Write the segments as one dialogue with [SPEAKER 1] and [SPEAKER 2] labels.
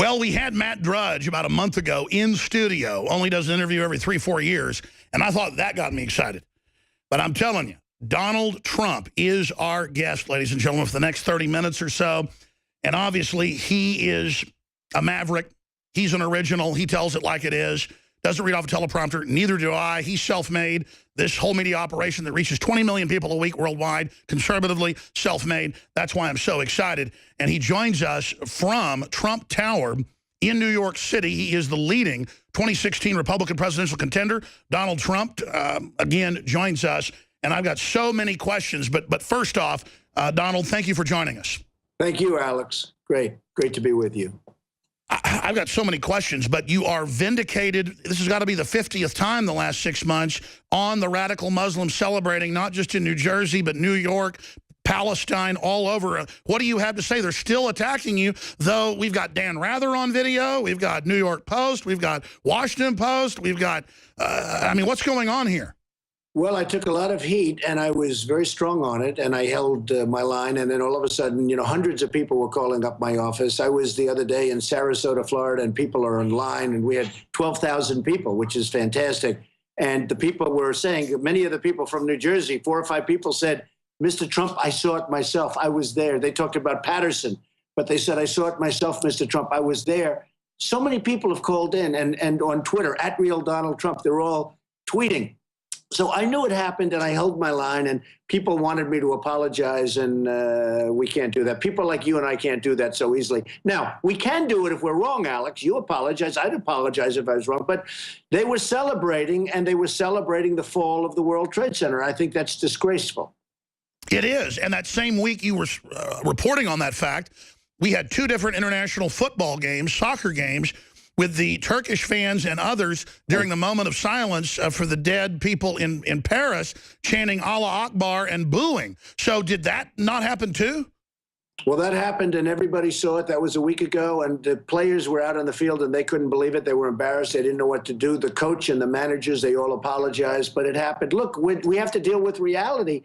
[SPEAKER 1] Well, we had Matt Drudge about a month ago in studio, only does an interview every 3-4 years, and I thought that got me excited. But I'm telling you, Donald Trump is our guest, ladies and gentlemen, for the next 30 minutes or so. And obviously, he is a maverick. He's an original. He tells it like it is. Doesn't read off a teleprompter. Neither do I. He's self-made. This whole media operation that reaches 20 million people a week worldwide, conservatively, self-made. That's why I'm so excited. And he joins us from Trump Tower in New York City. He is the leading 2016 Republican presidential contender. Donald Trump, again, joins us. And I've got so many questions. But first off, Donald, thank you for joining us.
[SPEAKER 2] Thank you, Alex. Great to be with you.
[SPEAKER 1] I've got so many questions, but you are vindicated. This has got to be the 50th time the last 6 months on the radical Muslims celebrating, not just in New Jersey, but New York, Palestine, all over. What do you have to say? They're still attacking you, though we've got Dan Rather on video. We've got New York Post. We've got Washington Post. We've got, I mean, what's going on here?
[SPEAKER 2] Well, I took a lot of heat, and I was very strong on it, and I held my line, and then all of a sudden, you know, hundreds of people were calling up my office. I was the other day in Sarasota, Florida, and people are in line, and we had 12,000 people, which is fantastic. And the people were saying, many of the people from New Jersey, 4 or 5 people said, Mr. Trump, I saw it myself. I was there. They talked about Patterson, but they said, I saw it myself, Mr. Trump. I was there. So many people have called in, and on Twitter, @RealDonaldTrump, they're all tweeting. So I knew it happened, and I held my line, and people wanted me to apologize, and we can't do that. People like you and I can't do that so easily. Now, we can do it if we're wrong, Alex. You apologize. I'd apologize if I was wrong. But they were celebrating, and they were celebrating the fall of the World Trade Center. I think that's disgraceful.
[SPEAKER 1] It is. And that same week you were reporting on that fact, we had 2 different international football games, soccer games, with the Turkish fans and others during the moment of silence for the dead people in Paris chanting Allah Akbar and booing. So did that not happen too?
[SPEAKER 2] Well, that happened, and everybody saw it. That was a week ago, and the players were out on the field, and they couldn't believe it. They were embarrassed. They didn't know what to do. The coach and the managers, they all apologized, but it happened. Look, we have to deal with reality.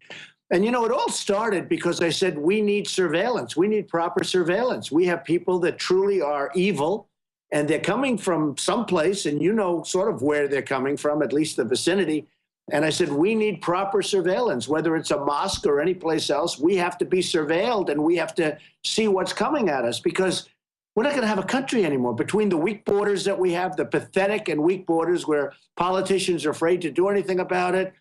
[SPEAKER 2] And, you know, it all started because I said we need surveillance. We need proper surveillance. We have people that truly are evil, and they're coming from someplace, and you know sort of where they're coming from, at least the vicinity. And I said, we need proper surveillance, whether it's a mosque or any place else. We have to be surveilled, and we have to see what's coming at us, because we're not going to have a country anymore. Between the weak borders that we have, the pathetic and weak borders where politicians are afraid to do anything about it,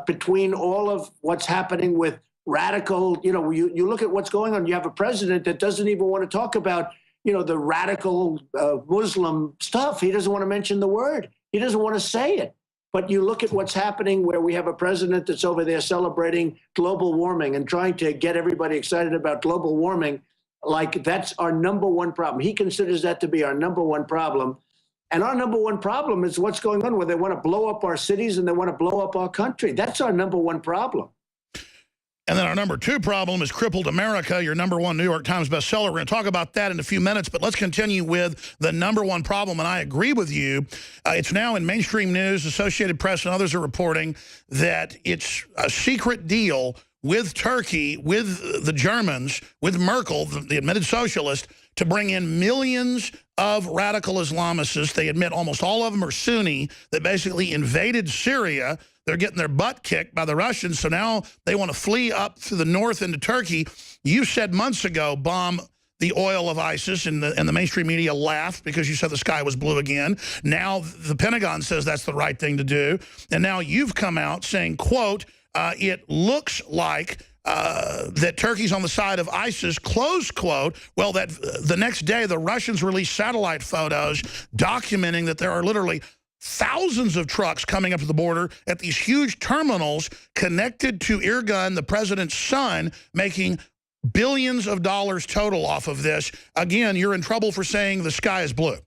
[SPEAKER 2] between all of what's happening with radical, you know, you look at what's going on. You have a president that doesn't even want to talk about, you know, the radical Muslim stuff. He doesn't want to mention the word. He doesn't want to say it. But you look at what's happening where we have a president that's over there celebrating global warming and trying to get everybody excited about global warming, like that's our #1 problem. He considers that to be our #1 problem. And our #1 problem is what's going on, where they want to blow up our cities and they want to blow up our country. That's our #1 problem.
[SPEAKER 1] And then our #2 problem is crippled America, your #1 New York Times bestseller. We're going to talk about that in a few minutes, but let's continue with the #1 problem. And I agree with you. It's now in mainstream news, Associated Press and others are reporting that it's a secret deal with Turkey, with the Germans, with Merkel, the admitted socialist, to bring in millions of radical Islamists. They admit almost all of them are Sunni, that basically invaded Syria. They're getting their butt kicked by the Russians, so now they want to flee up to the north into Turkey. You said months ago, bomb the oil of ISIS, and the mainstream media laughed because you said the sky was blue again. Now the Pentagon says that's the right thing to do. And now you've come out saying, quote, it looks like that Turkey's on the side of ISIS, close quote. Well, that the next day, the Russians released satellite photos documenting that there are literally thousands of trucks coming up to the border at these huge terminals connected to Erdogan, the president's son, making billions of dollars total off of this. Again, you're in trouble for saying the sky is blue.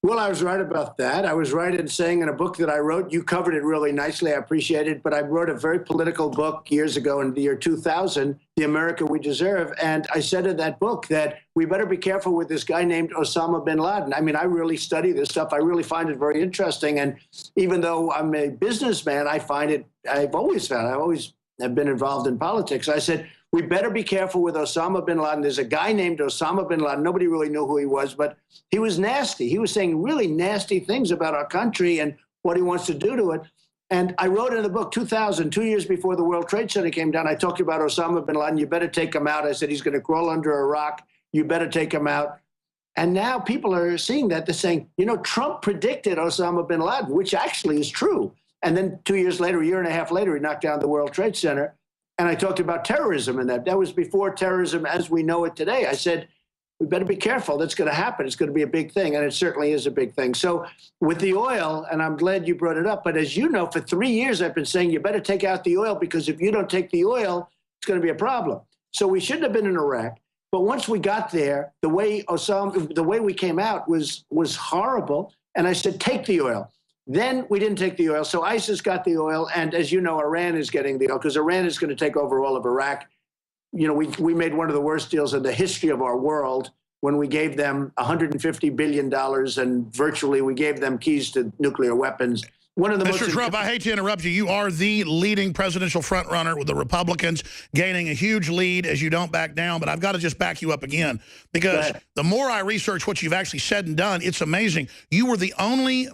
[SPEAKER 2] Well, I was right about that. I was right in saying in a book that I wrote, you covered it really nicely, I appreciate it, but I wrote a very political book years ago in the year 2000, The America We Deserve, and I said in that book that we better be careful with this guy named Osama bin Laden. I mean, I really study this stuff. I really find it very interesting, and even though I'm a businessman, I always have been involved in politics. I said, We better be careful with Osama bin Laden. There's a guy named Osama bin Laden. Nobody really knew who he was, but he was nasty. He was saying really nasty things about our country and what he wants to do to it. And I wrote in the book, 2000, 2 years before the World Trade Center came down, I talked about Osama bin Laden. You better take him out. I said, he's going to crawl under a rock. You better take him out. And now people are seeing that. They're saying, you know, Trump predicted Osama bin Laden, which actually is true. And then 2 years later, a year and a half later, he knocked down the World Trade Center. And I talked about terrorism in that. That was before terrorism as we know it today. I said, we better be careful. That's going to happen. It's going to be a big thing. And it certainly is a big thing. So with the oil, and I'm glad you brought it up, but as you know, for 3 years, I've been saying you better take out the oil, because if you don't take the oil, it's going to be a problem. So we shouldn't have been in Iraq. But once we got there, the way we came out was horrible. And I said, take the oil. Then we didn't take the oil. So ISIS got the oil. And as you know, Iran is getting the oil, because Iran is going to take over all of Iraq. You know, we made one of the worst deals in the history of our world when we gave them $150 billion and virtually we gave them keys to nuclear weapons. One of the
[SPEAKER 1] Mr. Trump, I hate to interrupt you. You are the leading presidential frontrunner with the Republicans, gaining a huge lead as you don't back down. But I've got to just back you up again, because the more I research what you've actually said and done, it's amazing. You were the only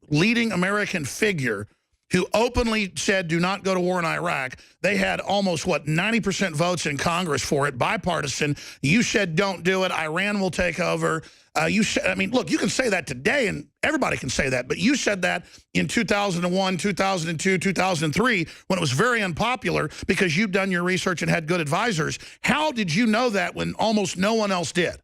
[SPEAKER 1] leading American figure who openly said, do not go to war in Iraq. They had almost, 90% votes in Congress for it, bipartisan. You said, don't do it. Iran will take over. You said, I mean, look, you can say that today, and everybody can say that, but you said that in 2001, 2002, 2003, when it was very unpopular, because you've done your research and had good advisors. How did you know that when almost no one else did?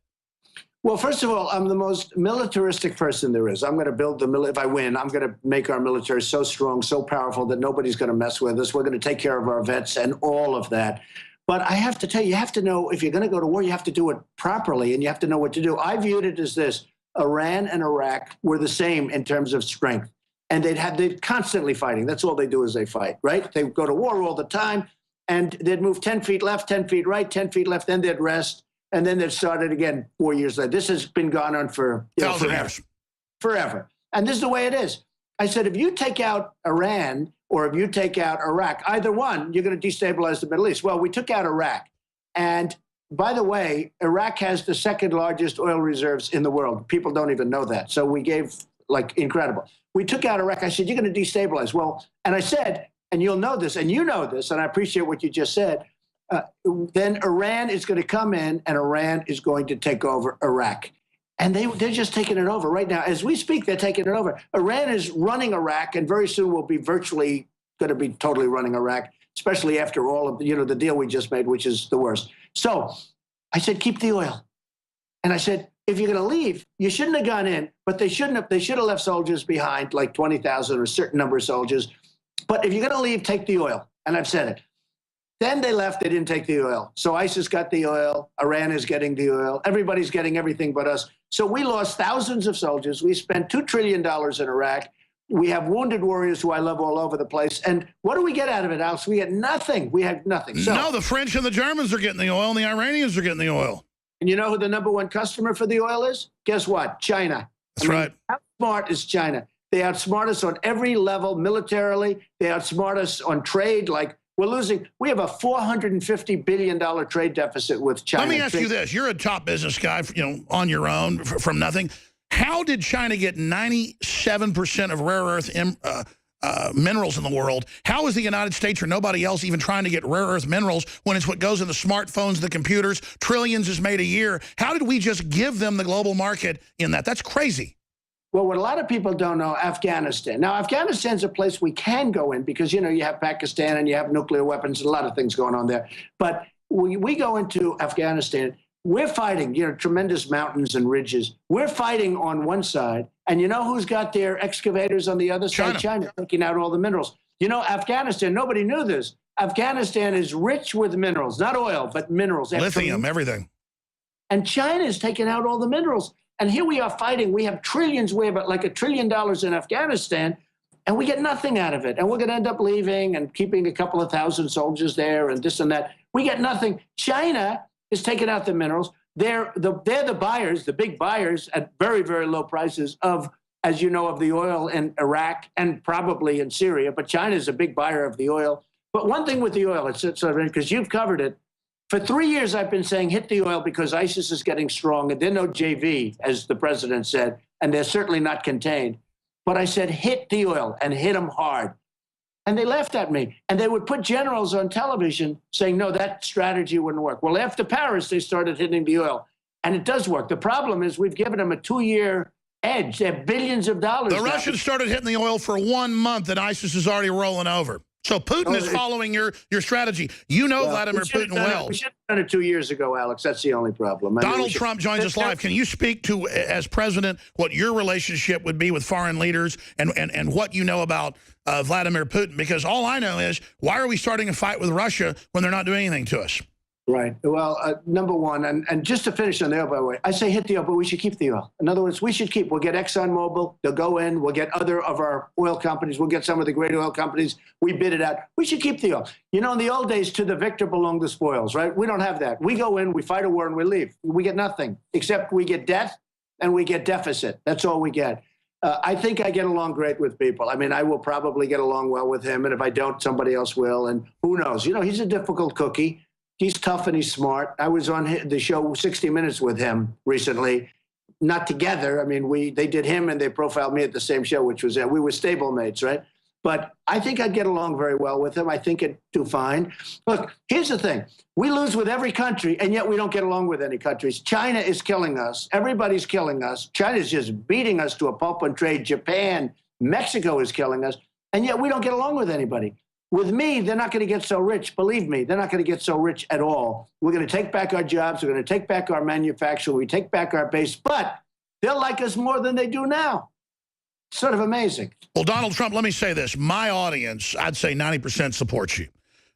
[SPEAKER 2] Well, first of all, I'm the most militaristic person there is. I'm going to build if I win, I'm going to make our military so strong, so powerful that nobody's going to mess with us. We're going to take care of our vets and all of that. But I have to tell you, you have to know, if you're going to go to war, you have to do it properly, and you have to know what to do. I viewed it as this: Iran and Iraq were the same in terms of strength, and they're constantly fighting. That's all they do, is they fight, right? They go to war all the time, and they'd move 10 feet left, 10 feet right, 10 feet left, then they'd rest. And then they'd start it again 4 years later. This has been going on for forever. And this is the way it is. I said, if you take out Iran or if you take out Iraq, either one, you're going to destabilize the Middle East. Well, we took out Iraq. And by the way, Iraq has the second largest oil reserves in the world. People don't even know that. So we gave, incredible. We took out Iraq. I said, you're going to destabilize. Well, and I said, and you'll know this, and you know this, and I appreciate what you just said, then Iran is going to come in and Iran is going to take over Iraq. And they're just taking it over right now. As we speak, they're taking it over. Iran is running Iraq, and very soon will be virtually going to be totally running Iraq, especially after all of the deal we just made, which is the worst. So I said, keep the oil. And I said, if you're going to leave, you shouldn't have gone in, but they should have left soldiers behind, like 20,000 or a certain number of soldiers. But if you're going to leave, take the oil. And I've said it. Then they left, they didn't take the oil. So ISIS got the oil, Iran is getting the oil, everybody's getting everything but us. So we lost thousands of soldiers. We spent $2 trillion in Iraq. We have wounded warriors who I love all over the place. And what do we get out of it, Alex? We get nothing. We have nothing. So,
[SPEAKER 1] no, the French and the Germans are getting the oil, and the Iranians are getting the oil.
[SPEAKER 2] And you know who the #1 customer for the oil is? Guess what? China.
[SPEAKER 1] That's right.
[SPEAKER 2] How smart is China? They outsmart us on every level militarily. They outsmart us on trade, we have a $450 billion trade deficit with China.
[SPEAKER 1] Let me ask you this. You're a top business guy, on your own from nothing. How did China get 97% of rare earth minerals in the world? How is the United States or nobody else even trying to get rare earth minerals when it's what goes in the smartphones, the computers, trillions is made a year? How did we just give them the global market in that? That's crazy.
[SPEAKER 2] Well, what a lot of people don't know, Afghanistan. Now, Afghanistan's a place we can go in because, you have Pakistan and you have nuclear weapons and a lot of things going on there. But we go into Afghanistan, we're fighting, tremendous mountains and ridges. We're fighting on one side. And you know who's got their excavators on the other side? China, taking out all the minerals. Afghanistan, nobody knew this. Afghanistan is rich with minerals, not oil, but minerals.
[SPEAKER 1] Lithium, everything.
[SPEAKER 2] And China is taking out all the minerals. And here we are fighting. We have trillions. We have like $1 trillion in Afghanistan, and we get nothing out of it. And we're going to end up leaving and keeping a couple of thousand soldiers there and this and that. We get nothing. China is taking out the minerals. They're the buyers, the big buyers at very, very low prices of, as you know, of the oil in Iraq and probably in Syria. But China is a big buyer of the oil. But one thing with the oil, it's because you've covered it, For 3 years, I've been saying hit the oil because ISIS is getting strong, and they're no JV, as the president said, and they're certainly not contained. But I said hit the oil and hit them hard. And they laughed at me. And they would put generals on television saying, no, that strategy wouldn't work. Well, after Paris, they started hitting the oil. And it does work. The problem is we've given them a 2-year edge. They have billions of dollars.
[SPEAKER 1] The Russians started hitting the oil for 1 month, and ISIS is already rolling over. So Putin is following your strategy. You know Vladimir Putin well.
[SPEAKER 2] We should have done it 2 years ago, Alex. That's the only problem.
[SPEAKER 1] Donald Trump joins us live. Can you speak to, as president, what your relationship would be with foreign leaders and what you know about Vladimir Putin? Because all I know is, why are we starting a fight with Russia when they're not doing anything to us?
[SPEAKER 2] Right. Well, number one, and just to finish on the oil, by the way, I say hit the oil, but we should keep the oil. In other words, we should keep. We'll get ExxonMobil. They'll go in. We'll get other of our oil companies. We'll get some of the great oil companies. We bid it out. We should keep the oil. You know, in the old days, to the victor belong the spoils, right? We don't have that. We go in, we fight a war, and we leave. We get nothing, except we get debt and we get deficit. That's all we get. I think I get along great with people. I mean, I will probably get along well with him, and if I don't, somebody else will, and who knows? You know, he's a difficult cookie. He's tough and he's smart. I was on the show 60 Minutes with him recently. Not together. I mean, they did him and they profiled me at the same show, which was we were stablemates, right? But I think I'd get along very well with him. I think it'd do fine. Look, here's the thing. We lose with every country, and yet we don't get along with any countries. China is killing us. Everybody's killing us. China's just beating us to a pulp and trade. Japan, Mexico is killing us, and yet we don't get along with anybody. With me, they're not going to get so rich. Believe me, they're not going to get so rich at all. We're going to take back our jobs. We're going to take back our manufacturing. We take back our base, but they'll like us more than they do now. Sort of amazing.
[SPEAKER 1] Well, Donald Trump, let me say this. My audience, I'd say 90% supports you,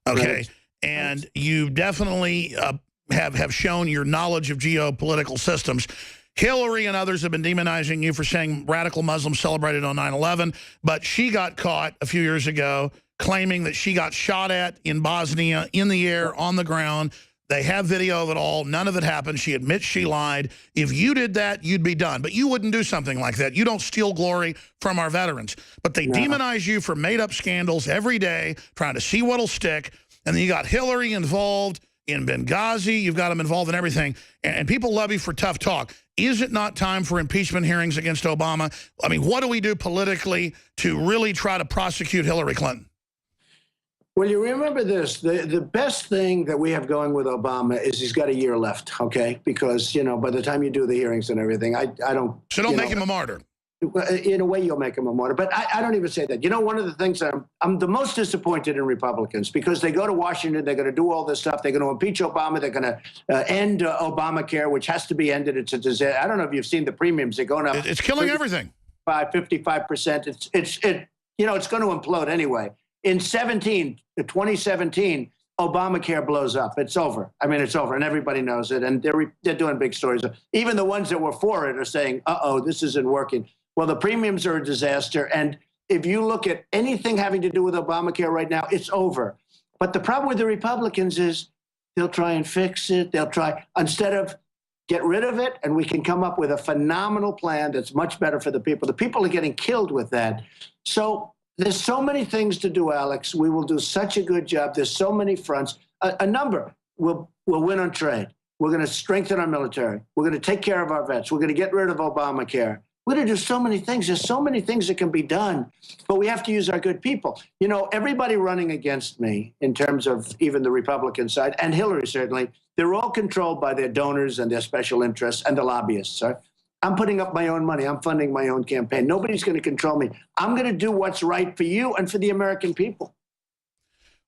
[SPEAKER 1] okay? Right. And you definitely have shown your knowledge of geopolitical systems. Hillary and others have been demonizing you for saying radical Muslims celebrated on 9/11, but she got caught a few years ago claiming that she got shot at in Bosnia, in the air, on the ground. They have video of it all. None of it happened. She admits she lied. If you did that, you'd be done. But you wouldn't do something like that. You don't steal glory from our veterans. But they demonize you for made-up scandals every day, trying to see what'll stick. And then you got Hillary involved in Benghazi. You've got them involved in everything. And people love you for tough talk. Is it not time for impeachment hearings against Obama? I mean, what do we do politically to really try to prosecute Hillary Clinton?
[SPEAKER 2] Well, you remember this. The best thing that we have going with Obama is he's got a year left, okay? Because, you know, by the time you do the hearings and everything, I don't...
[SPEAKER 1] So don't make him a martyr.
[SPEAKER 2] In a way, you'll make him a martyr. But I don't even say that. You know, one of the things I'm the most disappointed in Republicans, because they go to Washington, they're going to do all this stuff. They're going to impeach Obama. They're going to end Obamacare, which has to be ended. It's a disaster. I don't know if you've seen the premiums. They're going up.
[SPEAKER 1] It's killing everything.
[SPEAKER 2] 55%. It's you know, it's going to implode anyway. In 2017, Obamacare blows up. It's over. I mean, it's over, and everybody knows it. And they're doing big stories. Even the ones that were for it are saying, "Uh-oh, this isn't working." Well, the premiums are a disaster. And if you look at anything having to do with Obamacare right now, it's over. But the problem with the Republicans is they'll try and fix it. They'll try, instead of get rid of it, and we can come up with a phenomenal plan that's much better for the people. The people are getting killed with that. So there's so many things to do, Alex. We will do such a good job. There's so many fronts. A number. We'll win on trade. We're going to strengthen our military. We're going to take care of our vets. We're going to get rid of Obamacare. We're going to do so many things. There's so many things that can be done, but we have to use our good people. You know, everybody running against me in terms of even the Republican side, and Hillary certainly, they're all controlled by their donors and their special interests and the lobbyists. Right? I'm putting up my own money. I'm funding my own campaign. Nobody's going to control me. I'm going to do what's right for you and for the American people.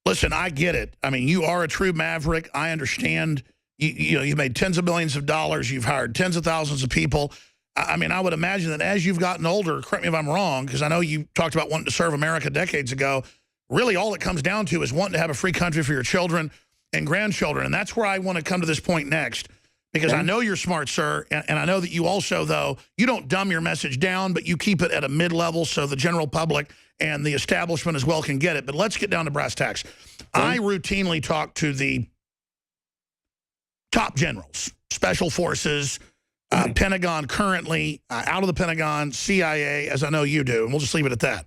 [SPEAKER 1] Listen, I get it. I mean, you are a true maverick. I understand. You know, you've made tens of millions of dollars. You've hired tens of thousands of people. I mean, I would imagine that as you've gotten older, correct me if I'm wrong, because I know you talked about wanting to serve America decades ago, really all it comes down to is wanting to have a free country for your children and grandchildren. And that's where I want to come to this point next, because I know you're smart, sir, and I know that you also, though, you don't dumb your message down, but you keep it at a mid-level so the general public and the establishment as well can get it. But let's get down to brass tacks. I routinely talk to the top generals, special forces, Pentagon currently, out of the Pentagon, CIA, as I know you do, and we'll just leave it at that.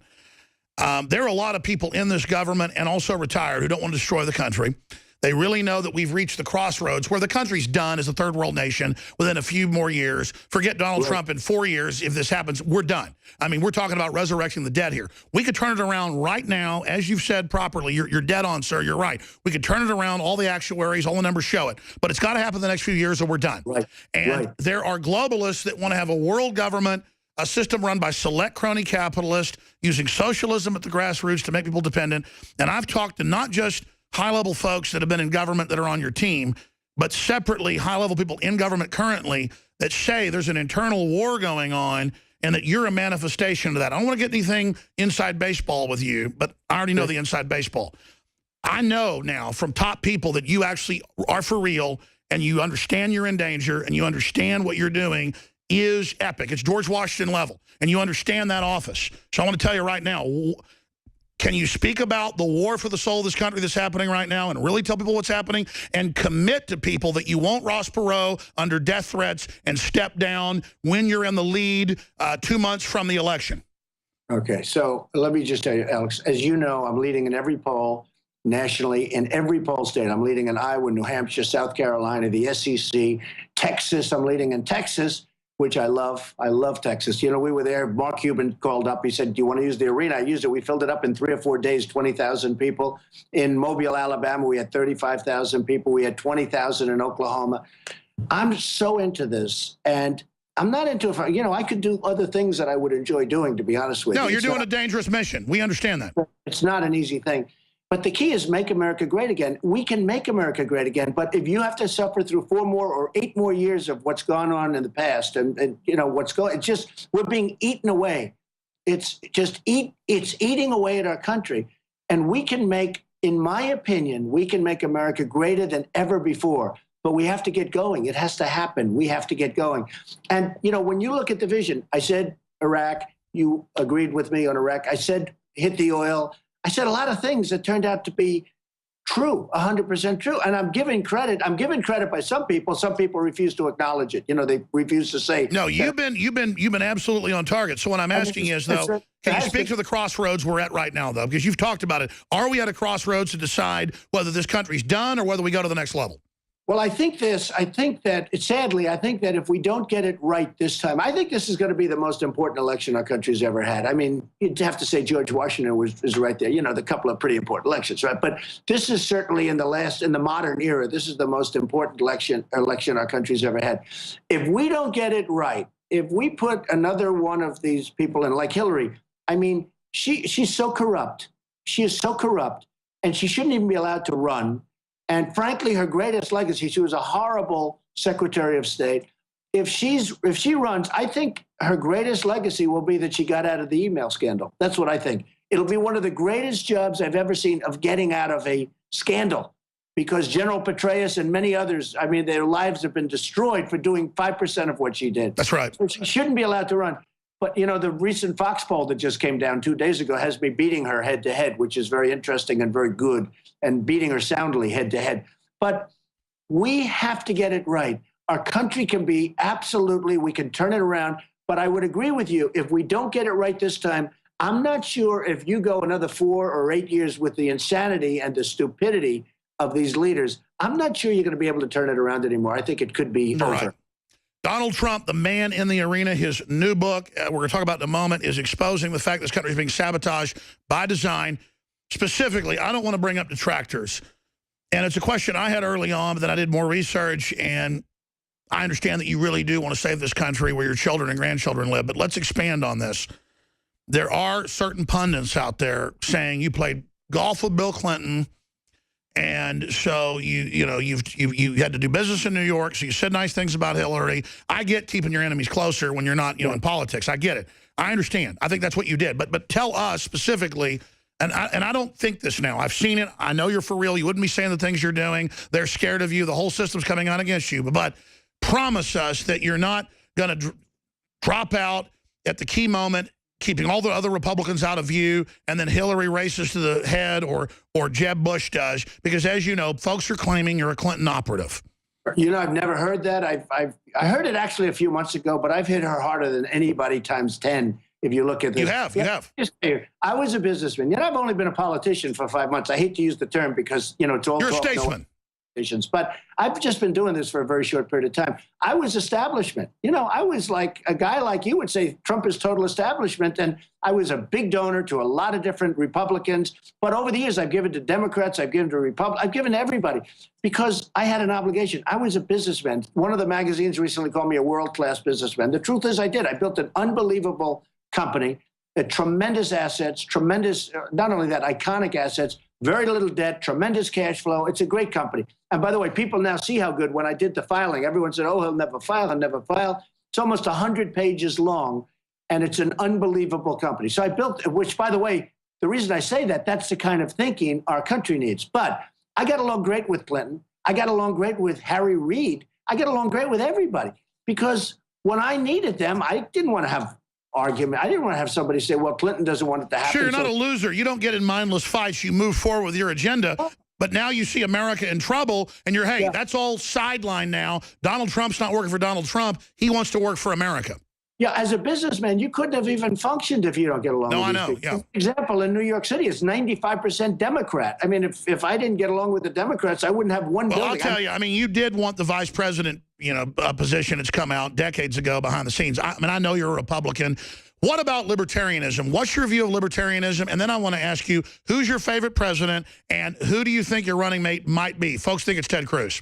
[SPEAKER 1] There are a lot of people in this government and also retired who don't want to destroy the country. They really know that we've reached the crossroads where the country's done as a third world nation within a few more years. Forget Donald Trump in 4 years. If this happens, we're done. I mean, we're talking about resurrecting the dead here. We could turn it around right now, as you've said properly. You're dead on, sir. You're right. We could turn it around. All the actuaries, all the numbers show it. But it's got to happen in the next few years or we're done. And there are globalists that want to have a world government, a system run by select crony capitalists using socialism at the grassroots to make people dependent. And I've talked to not just high-level folks that have been in government that are on your team, but separately high-level people in government currently that say there's an internal war going on and that you're a manifestation of that. I don't want to get anything inside baseball with you, but I already know the inside baseball. I know now from top people that you actually are for real and you understand you're in danger and you understand what you're doing is epic. It's George Washington level, and you understand that office. So I want to tell you right now, can you speak about the war for the soul of this country that's happening right now and really tell people what's happening and commit to people that you won't Ross Perot under death threats and step down when you're in the lead 2 months from the election? Okay,
[SPEAKER 2] so let me just tell you, Alex, as you know, I'm leading in every poll nationally, in every poll state. I'm leading in Iowa, New Hampshire, South Carolina, the SEC, Texas. I'm leading in Texas, which I love. I love Texas. You know, we were there. Mark Cuban called up. He said, do you want to use the arena? I used it. We filled it up in 3 or 4 days, 20,000 people. In Mobile, Alabama, we had 35,000 people. We had 20,000 in Oklahoma. I'm so into this. And I'm not into it. You know, I could do other things that I would enjoy doing, to be honest with you.
[SPEAKER 1] No, you're doing a dangerous mission. We understand that.
[SPEAKER 2] It's not an easy thing. But the key is make America great again. We can make America great again, but if you have to suffer through 4 more or 8 more years of what's gone on in the past and you know, it's just, we're being eaten away. It's eating away at our country. And we can make, in my opinion, we can make America greater than ever before, but we have to get going. It has to happen. We have to get going. And, you know, when you look at the vision, I said Iraq, you agreed with me on Iraq. I said hit the oil. I said a lot of things that turned out to be true, 100% true. And I'm giving credit. I'm given credit by some people. Some people refuse to acknowledge it. You know, they refuse to say.
[SPEAKER 1] No, you've been absolutely on target. So what I'm asking is, though, can you speak to the crossroads we're at right now, though? Because you've talked about it. Are we at a crossroads to decide whether this country's done or whether we go to the next level?
[SPEAKER 2] Well, I think that if we don't get it right this time, I think this is going to be the most important election our country's ever had. I mean, you'd have to say George Washington is right there. You know, the couple of pretty important elections, right? But this is certainly in the modern era, this is the most important election our country's ever had. If we don't get it right, if we put another one of these people in, like Hillary, I mean, she's so corrupt. She is so corrupt, and she shouldn't even be allowed to run. And frankly, her greatest legacy, she was a horrible Secretary of State. If she runs, I think her greatest legacy will be that she got out of the email scandal. That's what I think. It'll be one of the greatest jobs I've ever seen of getting out of a scandal, because General Petraeus and many others, I mean, their lives have been destroyed for doing 5% of what she did.
[SPEAKER 1] That's right.
[SPEAKER 2] So she shouldn't be allowed to run. But, you know, the recent Fox poll that just came down 2 days ago has me beating her head to head, which is very interesting and very good, and beating her soundly head to head. But we have to get it right. Our country can be absolutely, we can turn it around. But I would agree with you, if we don't get it right this time, I'm not sure if you go another 4 or 8 years with the insanity and the stupidity of these leaders, I'm not sure you're going to be able to turn it around anymore. I think it could be over.
[SPEAKER 1] Right. Donald Trump, the man in the arena, his new book, we're going to talk about in a moment, is exposing the fact this country is being sabotaged by design. Specifically, I don't want to bring up detractors. And it's a question I had early on, but then I did more research, and I understand that you really do want to save this country where your children and grandchildren live. But let's expand on this. There are certain pundits out there saying you played golf with Bill Clinton, and so you had to do business in New York, so you said nice things about Hillary. I get keeping your enemies closer when you're not, in politics. I get it. I understand. I think that's what you did. But tell us specifically, and I don't think this now. I've seen it. I know you're for real. You wouldn't be saying the things you're doing. They're scared of you. The whole system's coming on against you. But promise us that you're not going to drop out at the key moment, keeping all the other Republicans out of view, and then Hillary races to the head or Jeb Bush does. Because as you know, folks are claiming you're a Clinton operative.
[SPEAKER 2] You know, I've never heard that. I heard it actually a few months ago, but I've hit her harder than anybody times 10. If you look at this.
[SPEAKER 1] You have.
[SPEAKER 2] I was a businessman. You know, I've only been a politician for 5 months. I hate to use the term because, it's all
[SPEAKER 1] You're a
[SPEAKER 2] talk.
[SPEAKER 1] statesman.
[SPEAKER 2] But I've just been doing this for a very short period of time. I was establishment. You know, I was like a guy like you would say Trump is total establishment. And I was a big donor to a lot of different Republicans. But over the years, I've given to Democrats, I've given to Republicans, I've given to everybody because I had an obligation. I was a businessman. One of the magazines recently called me a world-class businessman. The truth is I did. I built an unbelievable company, tremendous assets, tremendous, not only that, iconic assets, very little debt, tremendous cash flow. It's a great company. And by the way, people now see how good when I did the filing. Everyone said, oh, he'll never file, he'll never file. It's almost 100 pages long, and it's an unbelievable company. So I built, which, by the way, the reason I say that, that's the kind of thinking our country needs. But I got along great with Clinton. I got along great with Harry Reid. I got along great with everybody because when I needed them, I didn't want to have argument. I didn't want to have somebody say, well, Clinton doesn't want it to happen.
[SPEAKER 1] Sure, you're not a loser. You don't get in mindless fights. You move forward with your agenda. But now you see America in trouble, and you're, hey, that's all sidelined now. Donald Trump's not working for Donald Trump. He wants to work for America.
[SPEAKER 2] Yeah, as a businessman, you couldn't have even functioned if you don't get along with these people.
[SPEAKER 1] Yeah.
[SPEAKER 2] For example, in New York City, it's 95% Democrat. I mean, if I didn't get along with the Democrats, I wouldn't have one building.
[SPEAKER 1] I'll tell you, I mean, you did want the vice president, position. It's come out decades ago behind the scenes. I mean, I know you're a Republican. What about libertarianism? What's your view of libertarianism? And then I want to ask you, who's your favorite president, and who do you think your running mate might be? Folks think it's Ted Cruz.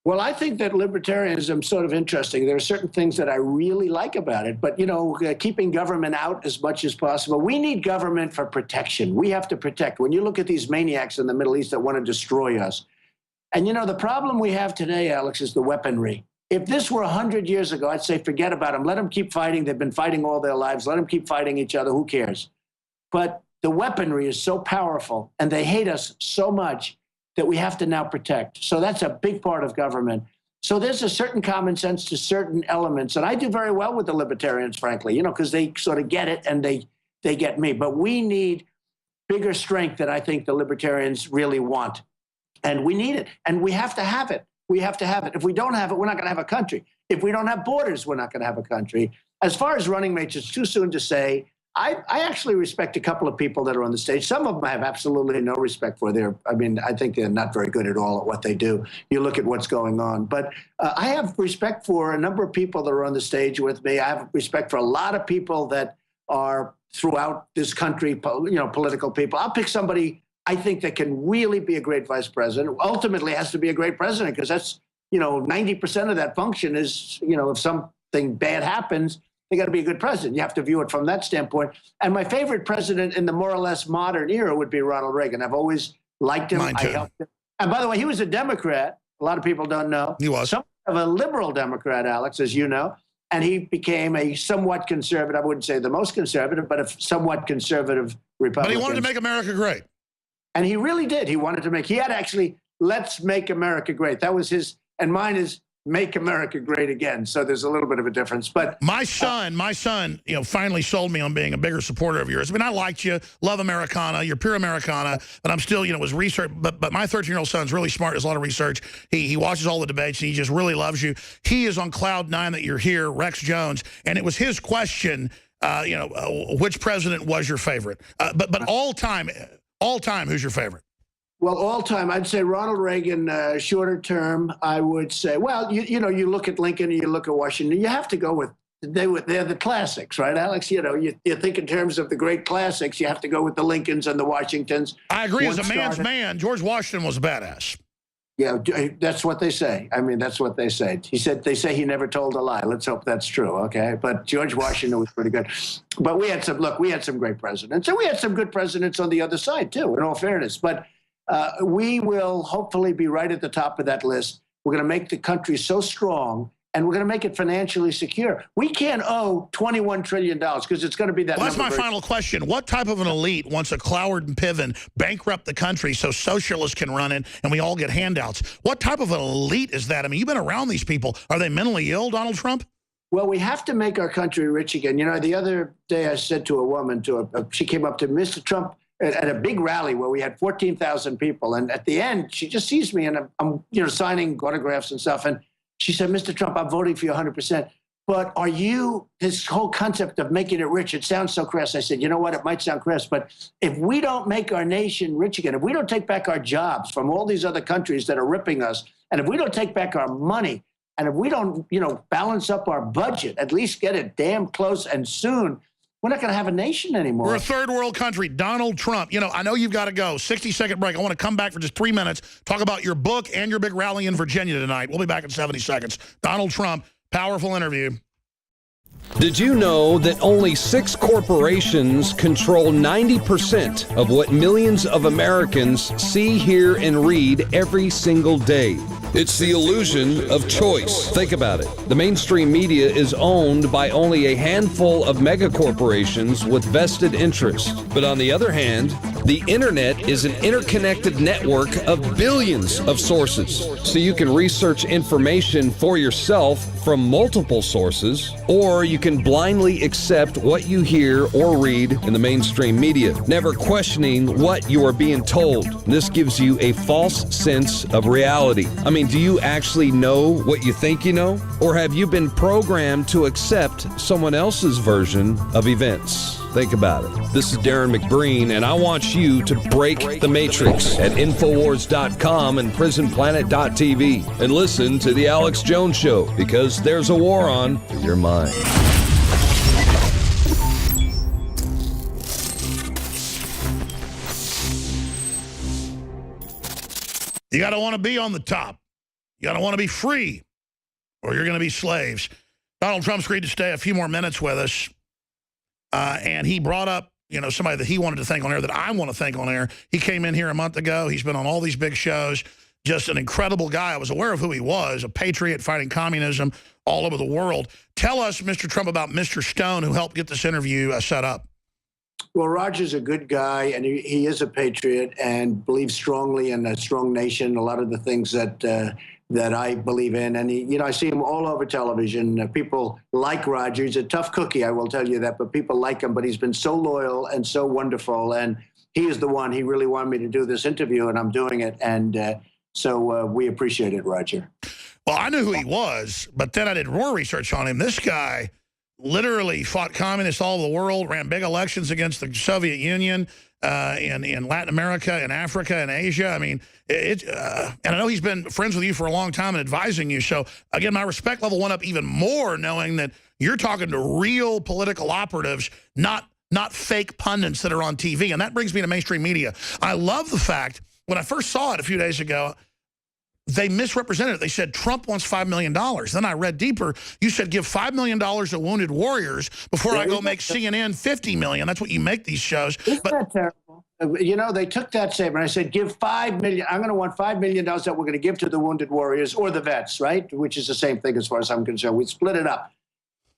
[SPEAKER 2] Well, I think that libertarianism is sort of interesting. There are certain things that I really like about it, but, keeping government out as much as possible. We need government for protection. We have to protect. When you look at these maniacs in the Middle East that want to destroy us, and, the problem we have today, Alex, is the weaponry. If this were 100 years ago, I'd say forget about them. Let them keep fighting. They've been fighting all their lives. Let them keep fighting each other. Who cares? But the weaponry is so powerful, and they hate us so much that we have to now protect. So that's a big part of government. So there's a certain common sense to certain elements. And I do very well with the libertarians, frankly, because they sort of get it and they get me. But we need bigger strength than I think the libertarians really want. And we need it. And we have to have it. We have to have it. If we don't have it, we're not going to have a country. If we don't have borders, we're not going to have a country. As far as running mates, it's too soon to say. I actually respect a couple of people that are on the stage. Some of them I have absolutely no respect for. I think they're not very good at all at what they do. You look at what's going on. But I have respect for a number of people that are on the stage with me. I have respect for a lot of people that are throughout this country, political people. I'll pick somebody I think that can really be a great vice president. Ultimately has to be a great president because that's, 90% of that function is, if something bad happens, they got to be a good president. You have to view it from that standpoint. And my favorite president in the more or less modern era would be Ronald Reagan. I've always liked him.
[SPEAKER 1] Mine too.
[SPEAKER 2] I helped him. And by the way, he was a Democrat. A lot of people don't know.
[SPEAKER 1] He was.
[SPEAKER 2] Somewhat of a liberal Democrat, Alex, as you know. And he became a somewhat conservative, I wouldn't say the most conservative, but a somewhat conservative Republican.
[SPEAKER 1] But he wanted to make America great.
[SPEAKER 2] And he really did. He had actually, let's make America great. That was his, and mine is, make America great again. So there's a little bit of a difference. But
[SPEAKER 1] my son, finally sold me on being a bigger supporter of yours. I mean, I liked you, love Americana, you're pure Americana, but I'm still, was research. But my 13-year-old son's really smart, does a lot of research. He watches all the debates, and he just really loves you. He is on cloud nine that you're here, Rex Jones, and it was his question, which president was your favorite? But all time, who's your favorite?
[SPEAKER 2] Well, all time, I'd say Ronald Reagan. Shorter term, I would say, well, you look at Lincoln, you look at Washington. You have to go with they're the classics, right, Alex? You think in terms of the great classics, you have to go with the Lincolns and the Washingtons.
[SPEAKER 1] I agree. As a man's man, George Washington was a badass.
[SPEAKER 2] Yeah, that's what they say. I mean, that's what they say. They say he never told a lie. Let's hope that's true, okay? But George Washington was pretty good. But we had some great presidents. And we had some good presidents on the other side, too, in all fairness. But we will hopefully be right at the top of that list. We're going to make the country so strong, and we're going to make it financially secure. We can't owe $21 trillion because it's going to be that.
[SPEAKER 1] Well, that's my final question. What type of an elite wants a Cloward and Piven bankrupt the country so socialists can run it and we all get handouts? What type of an elite is that? I mean, you've been around these people. Are they mentally ill, Donald Trump?
[SPEAKER 2] Well, we have to make our country rich again. The other day I said to a woman, she came up to Mr. Trump, at a big rally where we had 14,000 people. And at the end, she just sees me and I'm signing autographs and stuff. And she said, Mr. Trump, I'm voting for you 100%. But this whole concept of making it rich, it sounds so crass. I said, you know what, it might sound crass, but if we don't make our nation rich again, if we don't take back our jobs from all these other countries that are ripping us, and if we don't take back our money, and if we don't, balance up our budget, at least get it damn close and soon, we're not going to have a nation anymore.
[SPEAKER 1] We're a third world country. Donald Trump, I know you've got to go. 60-second break. I want to come back for just 3 minutes, talk about your book and your big rally in Virginia tonight. We'll be back in 70 seconds. Donald Trump, powerful interview.
[SPEAKER 3] Did you know that only 6 corporations control 90% of what millions of Americans see, hear, and read every single day? It's the illusion of choice. Think about it. The mainstream media is owned by only a handful of megacorporations with vested interests. But on the other hand, the internet is an interconnected network of billions of sources. So you can research information for yourself from multiple sources, or you can blindly accept what you hear or read in the mainstream media, never questioning what you are being told. This gives you a false sense of reality. I mean, do you actually know what you think you know? Or have you been programmed to accept someone else's version of events? Think about it. This is Darren McBreen, and I want you to break the matrix at Infowars.com and PrisonPlanet.tv and listen to The Alex Jones Show, because there's a war on your mind.
[SPEAKER 1] You got to want to be on the top. You got to want to be free, or you're going to be slaves. Donald Trump's agreed to stay a few more minutes with us, and he brought up, somebody that he wanted to thank on air that I want to thank on air. He came in here a month ago. He's been on all these big shows. Just an incredible guy. I was aware of who he was, a patriot fighting communism all over the world. Tell us, Mr. Trump, about Mr. Stone, who helped get this interview set up.
[SPEAKER 2] Well, Roger's a good guy, and he is a patriot and believes strongly in a strong nation, a lot of the things that I believe in. And, I see him all over television. People like Roger. He's a tough cookie, I will tell you that, but people like him. But he's been so loyal and so wonderful. And he is the one. He really wanted me to do this interview, and I'm doing it. And so we appreciate it, Roger.
[SPEAKER 1] Well, I knew who he was, but then I did more research on him. This guy literally fought communists all over the world, ran big elections against the Soviet Union in Latin America and Africa and Asia. I mean, and I know he's been friends with you for a long time and advising you. So, again, my respect level went up even more knowing that you're talking to real political operatives, not fake pundits that are on TV. And that brings me to mainstream media. I love the fact, when I first saw it a few days ago, they misrepresented it. They said Trump wants $5 million. Then I read deeper. You said give $5 million to Wounded Warriors before I go make CNN $50 million. That's what you make these shows.
[SPEAKER 2] Isn't that terrible? They took that statement. I said, give $5 million. I'm going to want $5 million that we're going to give to the Wounded Warriors or the vets, right? Which is the same thing as far as I'm concerned. We split it up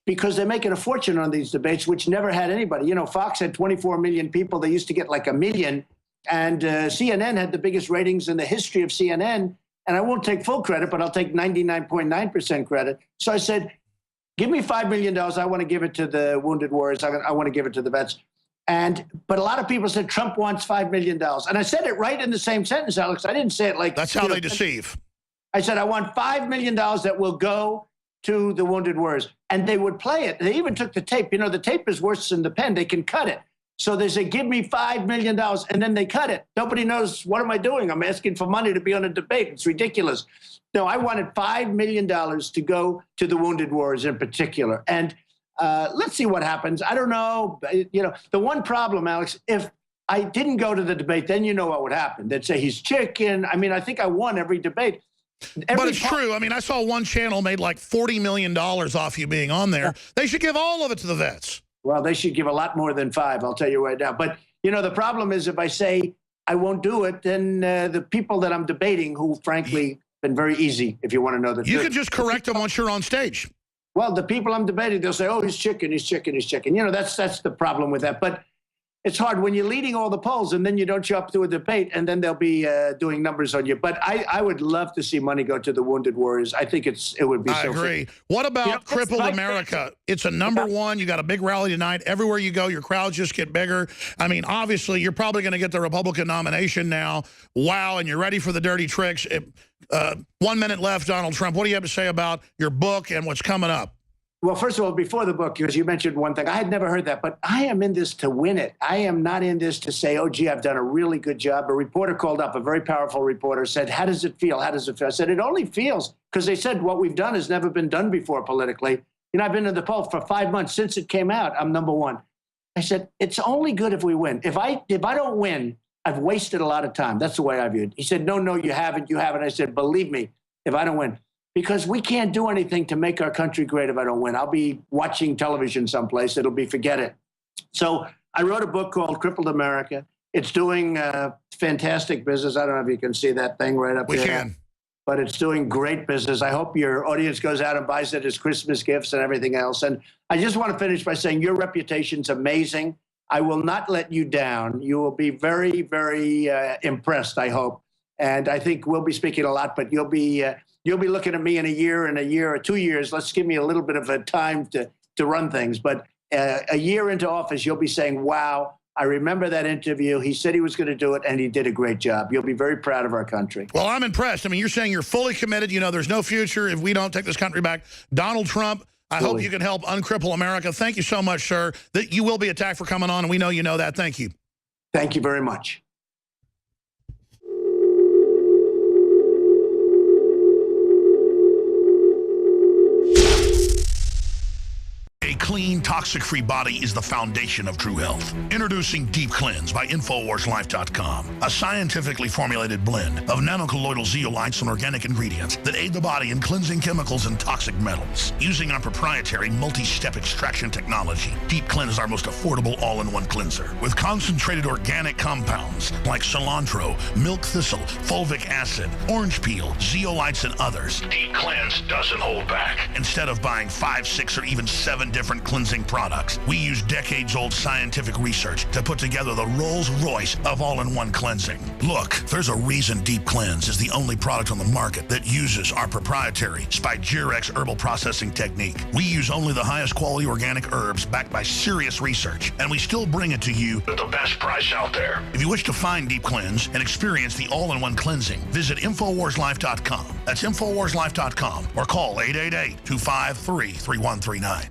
[SPEAKER 2] because they're making a fortune on these debates, which never had anybody. Fox had 24 million people. They used to get like 1 million. And CNN had the biggest ratings in the history of CNN. And I won't take full credit, but I'll take 99.9% credit. So I said, give me $5 million. I want to give it to the Wounded Warriors. I want to give it to the vets. But a lot of people said Trump wants $5 million. And I said it right in the same sentence, Alex. I didn't say it like...
[SPEAKER 1] That's how they deceive.
[SPEAKER 2] I said, I want $5 million that will go to the Wounded Warriors. And they would play it. They even took the tape. The tape is worse than the pen. They can cut it. So they say, give me $5 million, and then they cut it. Nobody knows, what am I doing? I'm asking for money to be on a debate. It's ridiculous. No, I wanted $5 million to go to the Wounded Warriors in particular. And let's see what happens. I don't know. The one problem, Alex, if I didn't go to the debate, then you know what would happen. They'd say he's chicken. I mean, I think I won every debate.
[SPEAKER 1] But it's true. I mean, I saw one channel made like $40 million off you being on there. They should give all of it to the vets.
[SPEAKER 2] Well, they should give a lot more than 5, I'll tell you right now. But, the problem is if I say I won't do it, then the people that I'm debating, who frankly been very easy, if you want to know the truth.
[SPEAKER 1] You can just correct them once you're on stage.
[SPEAKER 2] Well, the people I'm debating, they'll say, oh, he's chicken, he's chicken, he's chicken. That's the problem with that. But it's hard when you're leading all the polls and then you don't show up to a debate and then they'll be doing numbers on you. But I would love to see money go to the Wounded Warriors. I think it would be so.
[SPEAKER 1] I agree. What about Crippled America? It's a #1. You got a big rally tonight. Everywhere you go, your crowds just get bigger. I mean, obviously, you're probably going to get the Republican nomination now. Wow, and you're ready for the dirty tricks. 1 minute left, Donald Trump. What do you have to say about your book and what's coming up?
[SPEAKER 2] Well, first of all, before the book, because you mentioned one thing, I had never heard that, but I am in this to win it. I am not in this to say, oh, gee, I've done a really good job. A reporter called up, a very powerful reporter, said, how does it feel? How does it feel? I said, it only feels, because they said what we've done has never been done before politically. You know, I've been in the poll for 5 months. Since it came out, I'm #1. I said, it's only good if we win. If I don't win, I've wasted a lot of time. That's the way I viewed it. He said, no, you haven't. I said, believe me, if I don't win. Because we can't do anything to make our country great if I don't win. I'll be watching television someplace. It'll be forget it. So I wrote a book called Crippled America. It's doing fantastic business. I don't know if you can see that thing right up there.
[SPEAKER 1] We can.
[SPEAKER 2] But it's doing great business. I hope your audience goes out and buys it as Christmas gifts and everything else. And I just want to finish by saying your reputation's amazing. I will not let you down. You will be very, very impressed, I hope. And I think we'll be speaking a lot, but you'll be looking at me in a year or 2 years. Let's give me a little bit of a time to run things. But a year into office, you'll be saying, wow, I remember that interview. He said he was going to do it, and he did a great job. You'll be very proud of our country.
[SPEAKER 1] Well, I'm impressed. I mean, you're saying you're fully committed. You know, there's no future if we don't take this country back. Donald Trump, I hope you can help uncripple America. Thank you so much, sir. That you will be attacked for coming on, and we know you know that. Thank you.
[SPEAKER 2] Thank you very much.
[SPEAKER 1] A clean, toxic-free body is the foundation of true health. Introducing Deep Cleanse by InfoWarsLife.com, a scientifically formulated blend of nanocolloidal zeolites and organic ingredients that aid the body in cleansing chemicals and toxic metals. Using our proprietary multi-step extraction technology, Deep Cleanse is our most affordable all-in-one cleanser. With concentrated organic compounds like cilantro, milk thistle, fulvic acid, orange peel, zeolites, and others, Deep Cleanse doesn't hold back. Instead of buying 5, 6, or even 7 different cleansing products, we use decades-old scientific research to put together the Rolls-Royce of all-in-one cleansing. Look, there's a reason Deep Cleanse is the only product on the market that uses our proprietary Spigyrex herbal processing technique. We use only the highest quality organic herbs backed by serious research, and we still bring it to you at the best price out there. If you wish to find Deep Cleanse and experience the all-in-one cleansing, visit InfoWarsLife.com. That's InfoWarsLife.com, or call 888-253-3139.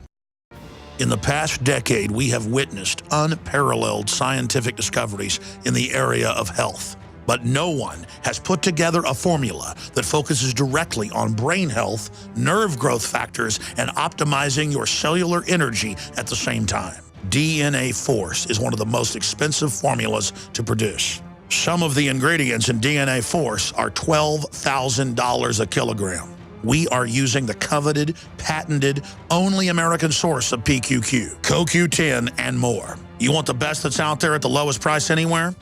[SPEAKER 1] In the past decade, we have witnessed unparalleled scientific discoveries in the area of health. But no one has put together a formula that focuses directly on brain health, nerve growth factors, and optimizing your cellular energy at the same time. DNA Force is one of the most expensive formulas to produce. Some of the ingredients in DNA Force are $12,000 a kilogram. We are using the coveted, patented, only American source of PQQ, CoQ10, and more. You want the best that's out there at the lowest price anywhere?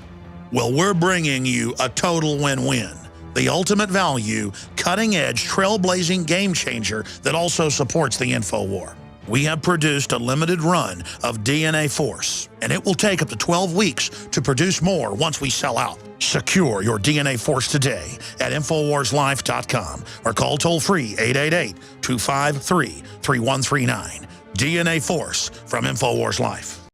[SPEAKER 1] Well, we're bringing you a total win-win. The ultimate value, cutting-edge, trailblazing game changer that also supports the InfoWar. We have produced a limited run of DNA Force, and it will take up to 12 weeks to produce more once we sell out. Secure your DNA Force today at InfoWarsLife.com or call toll-free 888-253-3139. DNA Force from InfoWars Life.